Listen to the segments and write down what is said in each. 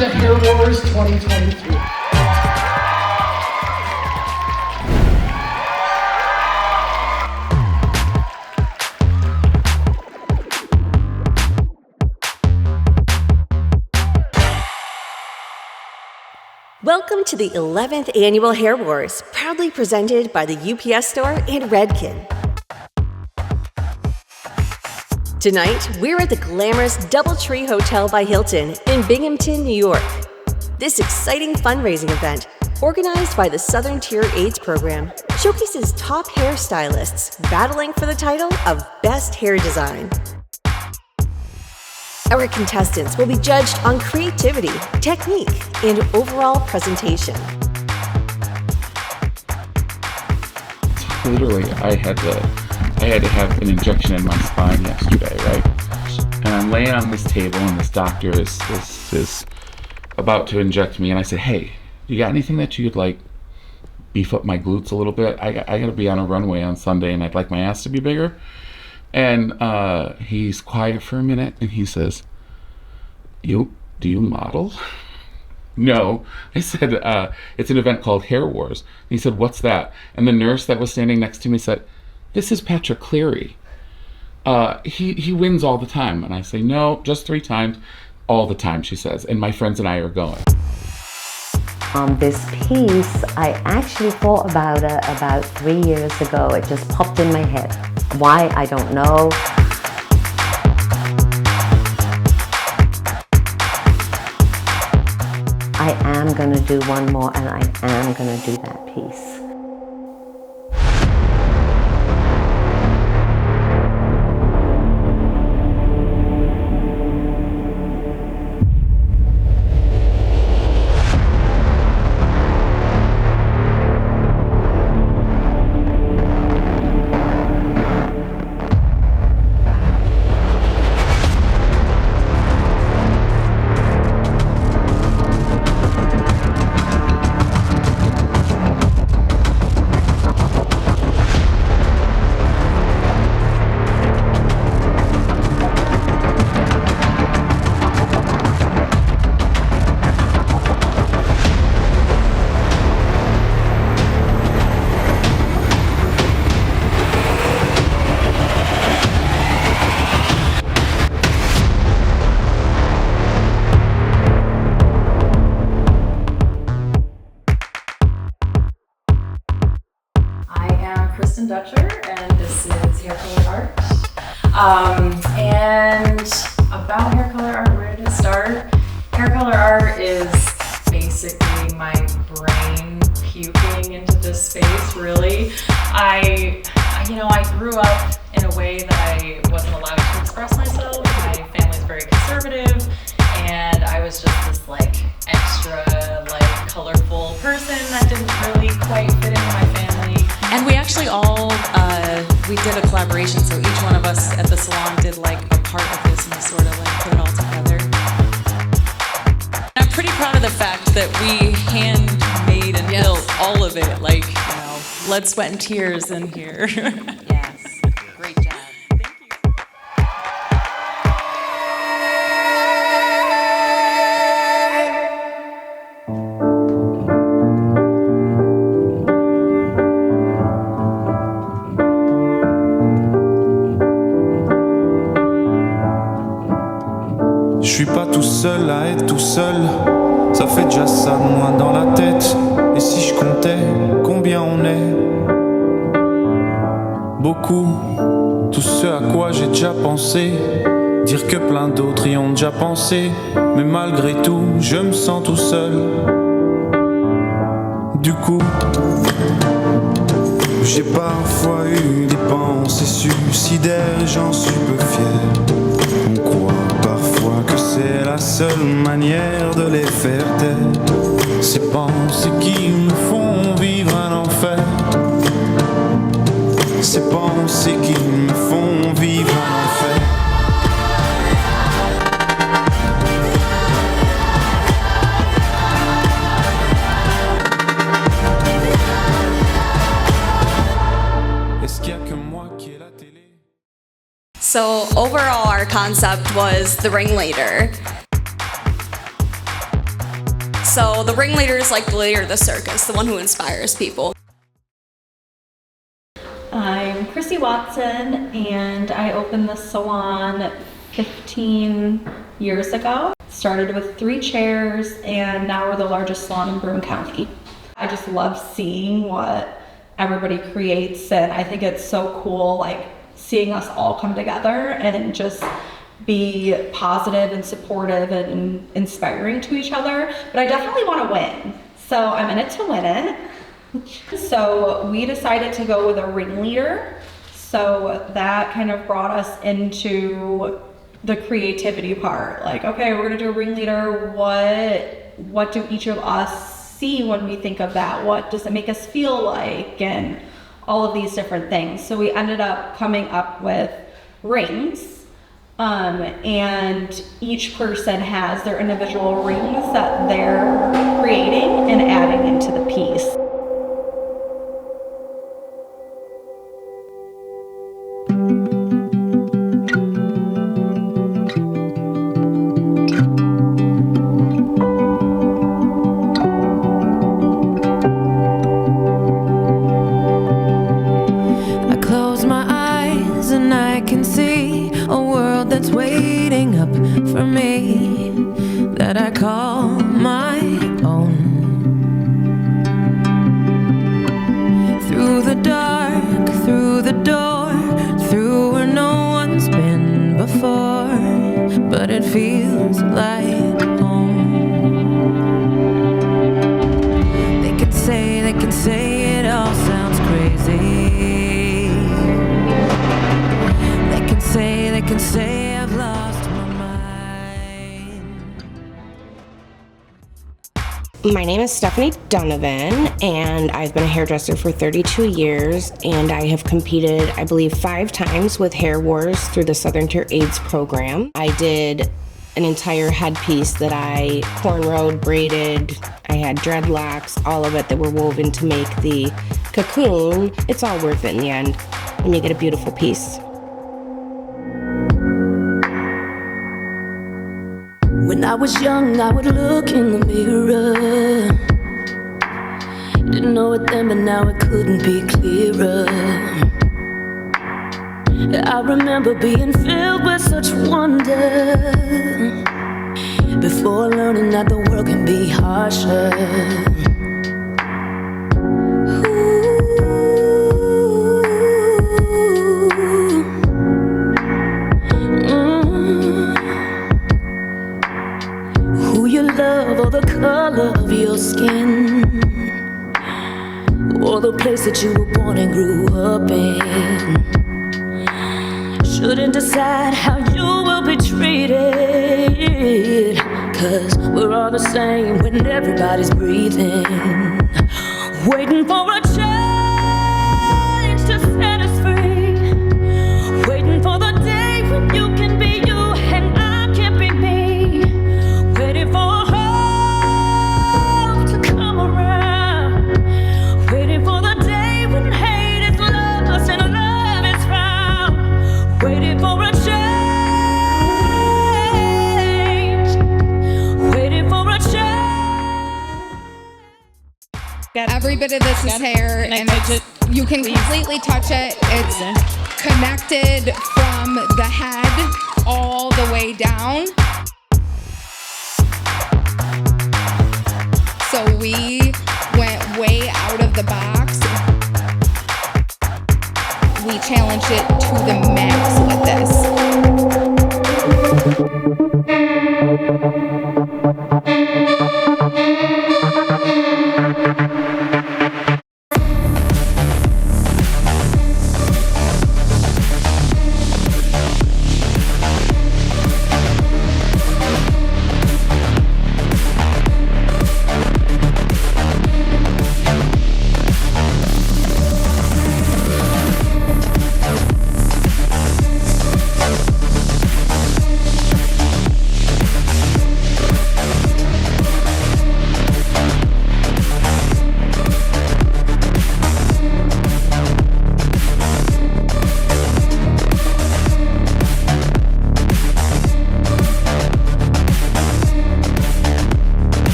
to Hair Warz 2023. Welcome to the 11th Annual Hair Warz, proudly presented by the UPS Store and Redken. Tonight, we're at the glamorous DoubleTree Hotel by Hilton in Binghamton, New York. This exciting fundraising event, organized by the Southern Tier AIDS program, showcases top hairstylists battling for the title of Best Hair Design. Our contestants will be judged on creativity, technique, and overall presentation. Literally, I had to have an injection in my spine yesterday, right? And I'm laying on this table, and this doctor is about to inject me, and I said, "Hey, you got anything that you could like beef up my glutes a little bit? I got to be on a runway on Sunday, and I'd like my ass to be bigger." And he's quiet for a minute, and he says, do you model?" "No." I said, "It's an event called Hair Warz." He said, "What's that?" And the nurse that was standing next to me said, "This is Patrick Cleary. He wins all the time." And I say, "No, just 3 times, all the time," she says. "And my friends and I are going." This piece, I actually thought about it about 3 years ago. It just popped in my head. Why, I don't know. I am going to do one more, and I am going to do that piece. Dutcher, and this is Hair Color Art. And about Hair Color Art, where did it start? Hair Color Art is basically my brain puking into this space, really. I grew up in a way that I wasn't allowed to express myself. My family's very conservative, and I was just this extra colorful person that didn't really quite fit into my family. And we actually all, we did a collaboration, so each one of us at the salon did a part of this, and we sort of put it all together. I'm pretty proud of the fact that we handmade and built all of it, blood, sweat, and tears in here. Yes, great job. Je suis pas tout seul à être tout seul, ça fait déjà ça de moi dans la tête. Et si je comptais combien on est? Beaucoup, tout ce à quoi j'ai déjà pensé. Dire que plein d'autres y ont déjà pensé. Mais malgré tout, je me sens tout seul. Du coup, j'ai parfois eu des pensées suicidaires et j'en suis peu fier. On croit parfois que c'est la seule manière de les faire taire. Ces pensées qui nous font vivre un enfer. Ces pensées qui me font vivre un enfer. Est-ce qu'il y a que moi qui ai la télé? So overall, our concept was the ringleader. So the ringleader is like the leader of the circus, the one who inspires people. I'm Chrissy Watson, and I opened the salon 15 years ago. Started with 3 chairs, and now we're the largest salon in Broome County. I just love seeing what everybody creates, and I think it's so cool, like seeing us all come together and just be positive and supportive and inspiring to each other. But I definitely want to win, so I'm in it to win it. So we decided to go with a ringleader. So that kind of brought us into the creativity part. Like, okay, we're gonna do a ringleader. What do each of us see when we think of that? What does it make us feel like? And all of these different things. So we ended up coming up with rings. And each person has their individual rings that they're creating and adding into the piece. Waiting up for me that I call my own. Through the dark, through the door, through where no one's been before, but it feels like home. They can say it all sounds crazy. They can say I've lost my mind. My name is Stephanie Donovan, and I've been a hairdresser for 32 years, and I have competed, I believe, 5 times with Hair Warz through the Southern Tier AIDS program. I did an entire headpiece that I cornrowed, braided, I had dreadlocks, all of it that were woven to make the cocoon. It's all worth it in the end when you get a beautiful piece. When I was young, I would look in the mirror. Didn't know it then, but now it couldn't be clearer. I remember being filled with such wonder before learning that the world can be harsher. Or the color of your skin, or the place that you were born and grew up in, shouldn't decide how you will be treated, 'cause we're all the same when everybody's breathing, waiting for a change to set us free, waiting for the day when you can be you and I can be me, waiting for every bit of this is hair, and you can completely touch it. It's connected from the head all the way down. So we went way out of the box. We challenged it to the max with this.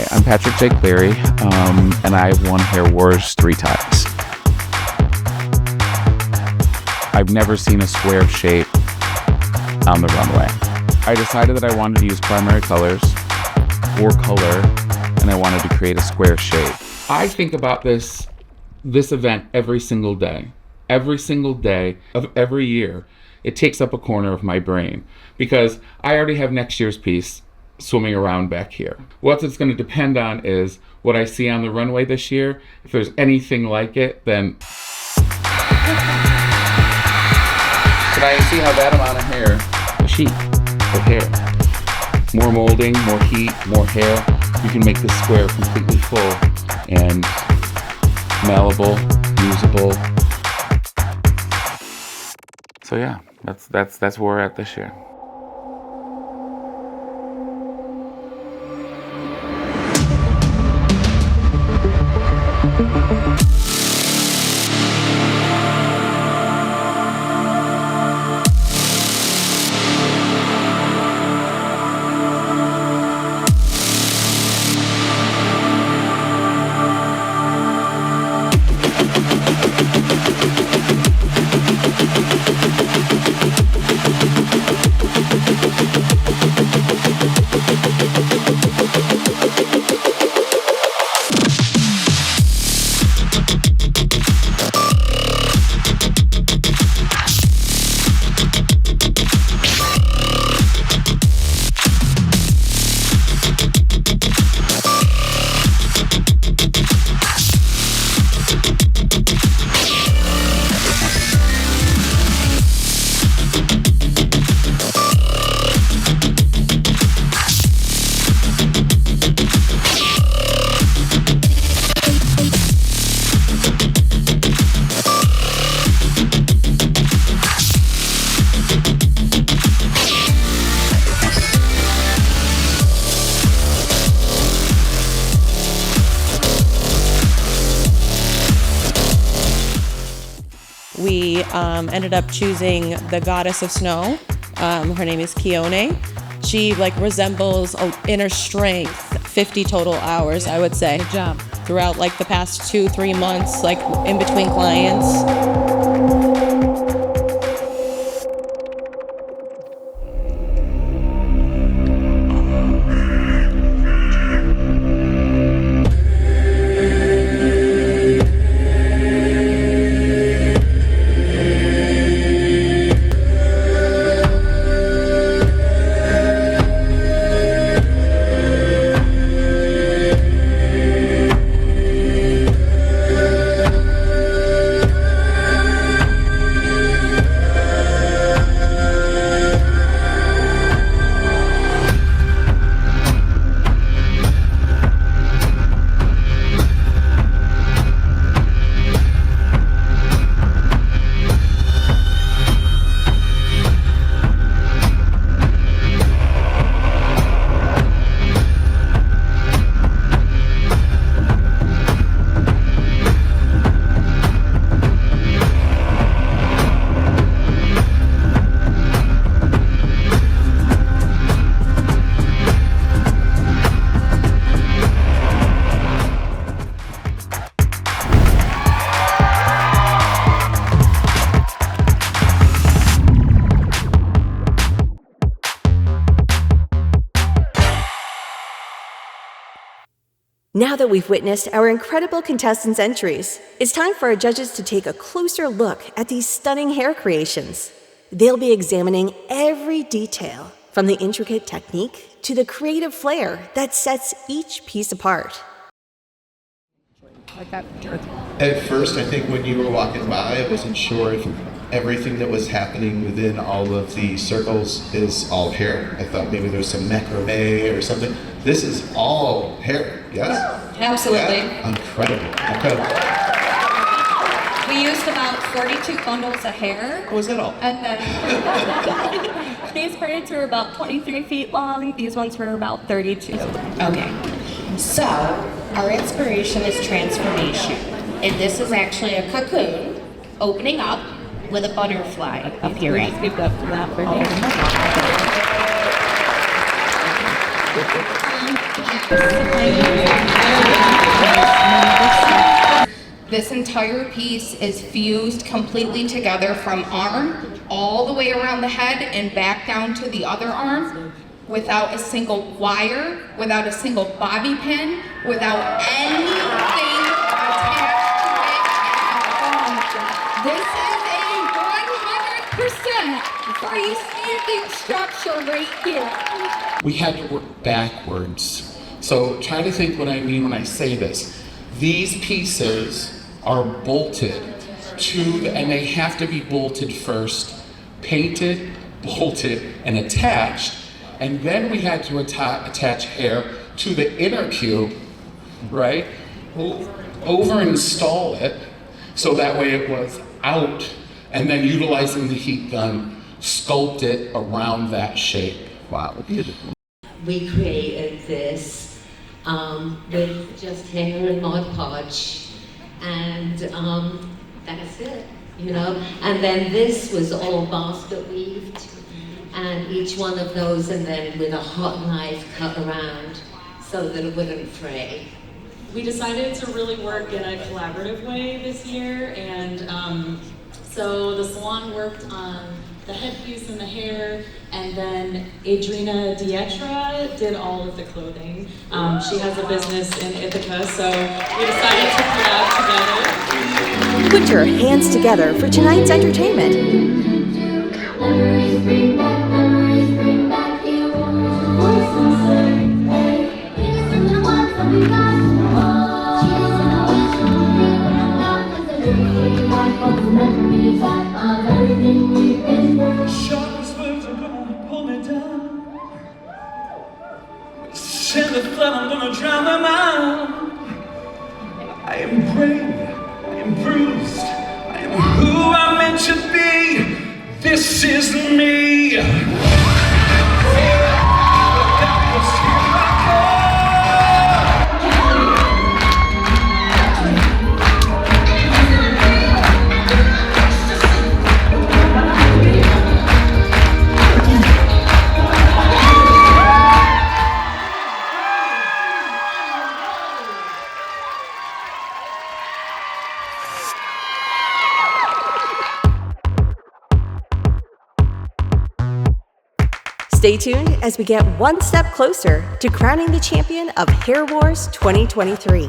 Hi, I'm Patrick J. Cleary, and I've won Hair Warz 3 times. I've never seen a square shape on the runway. I decided that I wanted to use primary colors or color, and I wanted to create a square shape. I think about this event every single day of every year. It takes up a corner of my brain because I already have next year's piece swimming around back here. What it's going to depend on is what I see on the runway this year. If there's anything like it, then can I see how that amount of hair, a sheet of hair, more molding, more heat, more hair, you can make this square completely full and malleable, usable. So yeah, that's where we're at this year. We ended up choosing the goddess of snow. Her name is Keone. She resembles inner strength, 50 total hours, I would say. Good job. Throughout the past 2-3 months, in between clients. Now that we've witnessed our incredible contestants' entries, it's time for our judges to take a closer look at these stunning hair creations. They'll be examining every detail, from the intricate technique to the creative flair that sets each piece apart. At first, I think when you were walking by, I wasn't sure if everything that was happening within all of the circles is all hair. I thought maybe there's some macrame or something. This is all hair, yes? Absolutely. Yeah? Incredible, incredible. We used about 42 bundles of hair. What was that all? And then these braids were about 23 feet long. These ones were about 32. Okay, so our inspiration is transformation. And this is actually a cocoon opening up with a butterfly appearing. This entire piece is fused completely together from arm all the way around the head and back down to the other arm without a single wire, without a single bobby pin, without anything attached to it at all. This is a 100% freestanding structure right here. We had to work backwards. So try to think what I mean when I say this. These pieces are bolted and they have to be bolted first, painted, bolted, and attached. And then we had to attach hair to the inner cube, right? Over install it, so that way it was out, and then utilizing the heat gun, sculpt it around that shape. Wow, beautiful. We created this with just hair and Mod Podge, and that's it, you know. And then this was all basket weaved, and each one of those, and then with a hot knife cut around so that it wouldn't fray. We decided to really work in a collaborative way this year, and so the salon worked on the headpiece and the hair, and then Adrina Dietra did all of the clothing. She has a business in Ithaca, so we decided to collab together. Put your hands together for tonight's entertainment. Sharpest words are gonna pull me down. Send the flood, I'm gonna drown them out. I am brave, I am bruised, I am who I'm meant to be. This is me. Stay tuned as we get one step closer to crowning the champion of Hair Warz 2023.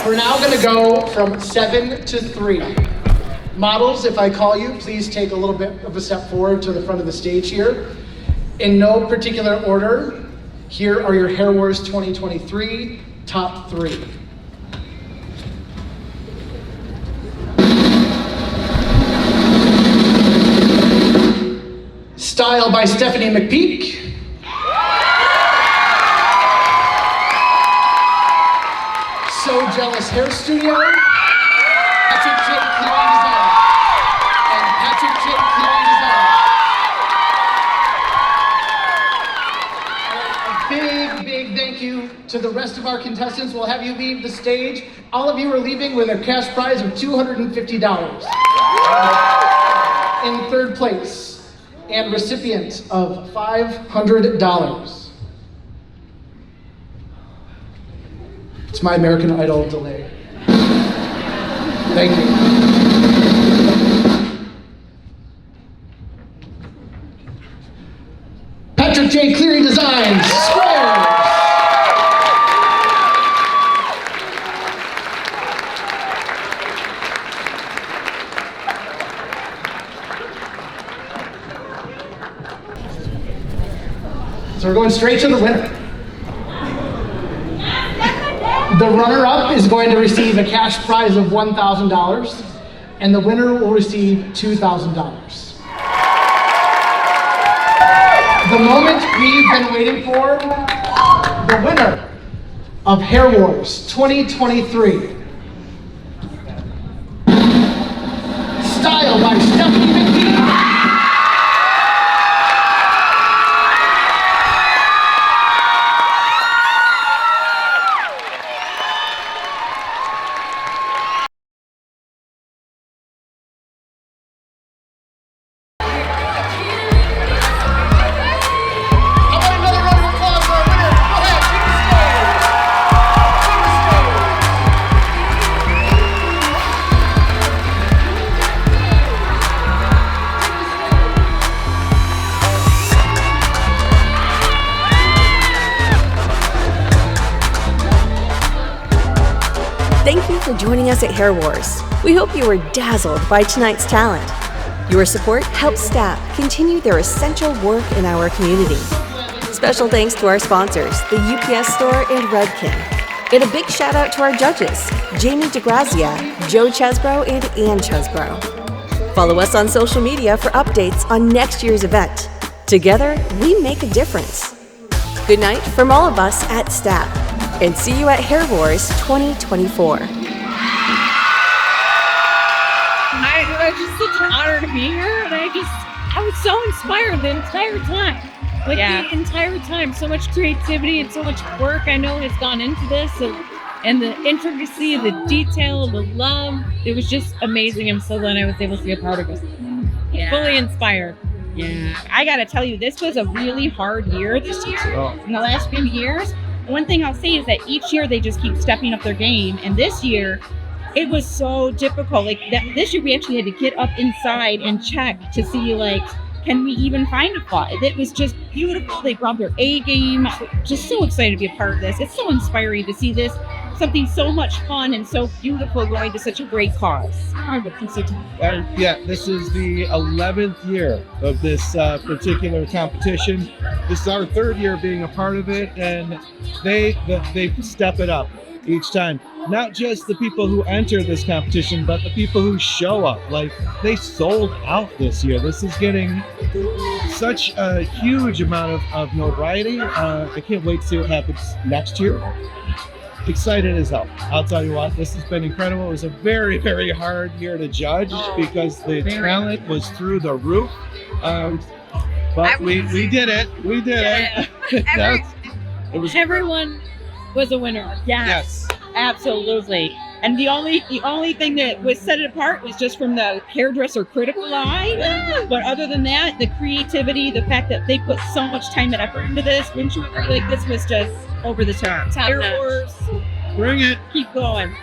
We're now going to go from 7 to 3. Models, if I call you, please take a little bit of a step forward to the front of the stage here. In no particular order, here are your Hair Warz 2023 top 3. Style by Stephanie McPeak. So Jealous Hair Studio, Patrick J. Clearing Design, and Patrick J. Clearing Design. A big thank you to the rest of our contestants. We'll have you leave the stage. All of you are leaving with a cash prize of $250. In third place, and recipient of $500. It's my American Idol delay. Thank you. Patrick J. Clearing Designs, Squares. So we're going straight to the winner. The runner-up is going to receive a cash prize of $1,000, and the winner will receive $2,000. The moment we've been waiting for, the winner of Hair Warz 2023. Style by Stephanie McKee. Thank you for joining us at Hair Warz. We hope you were dazzled by tonight's talent. Your support helps staff continue their essential work in our community. Special thanks to our sponsors, the UPS Store and Redken. And a big shout out to our judges, Jamie DeGrazia, Joe Chesbro, and Ann Chesbro. Follow us on social media for updates on next year's event. Together, we make a difference. Good night from all of us at staff, and see you at Hair Warz 2024. It's just such an honor to be here, and I was so inspired the entire time. The entire time, so much creativity and so much work I know has gone into this, and the intricacy, the detail, the love. It was just amazing. I'm so glad I was able to be a part of it. Fully inspired. Yeah, I gotta tell you, this was a really hard year this year. In the last few years, one thing I'll say is that each year they just keep stepping up their game, and this year it was so difficult. This year we actually had to get up inside and check to see can we even find a flaw? It was just beautiful. They brought their A game. Just so excited to be a part of this. It's so inspiring to see this, something so much fun and so beautiful going to such a great cause. This is the 11th year of this particular competition. This is our third year being a part of it, and they step it up each time. Not just the people who enter this competition, but the people who show up. They sold out this year. This is getting such a huge amount of notoriety. I can't wait to see what happens next year. Excited as hell. I'll tell you what, this has been incredible. It was a very, very hard year to judge because the talent was through the roof. But we did it. We did it. Everyone was a winner. Yes. Absolutely. And the only thing that was set it apart was just from the hairdresser critical eye. But other than that, the creativity, the fact that they put so much time and effort into this, this was just over the top. Hair Warz. Bring it. Keep going.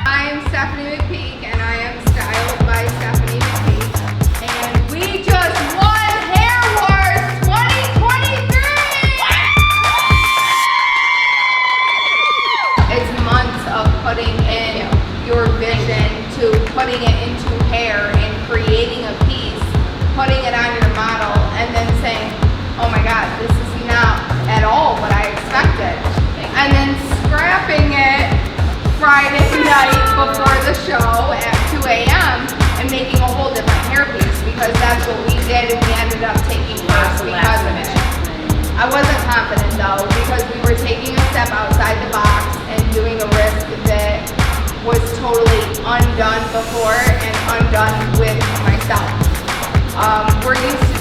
I'm Stephanie McPeak, and I am styled by Stephanie McPeak. And we just won Hair Warz 2023! It's months of putting in your vision to putting it into hair and creating a piece, putting it on your model, and then saying, oh my God, this is not at all what I expected. And then scrapping it Friday night before the show at 2 a.m. and making a whole different hairpiece, because that's what we did, and we ended up taking first because of it. I wasn't confident though, because we were taking a step outside the box and doing a risk that was totally undone before and undone with myself. We're used to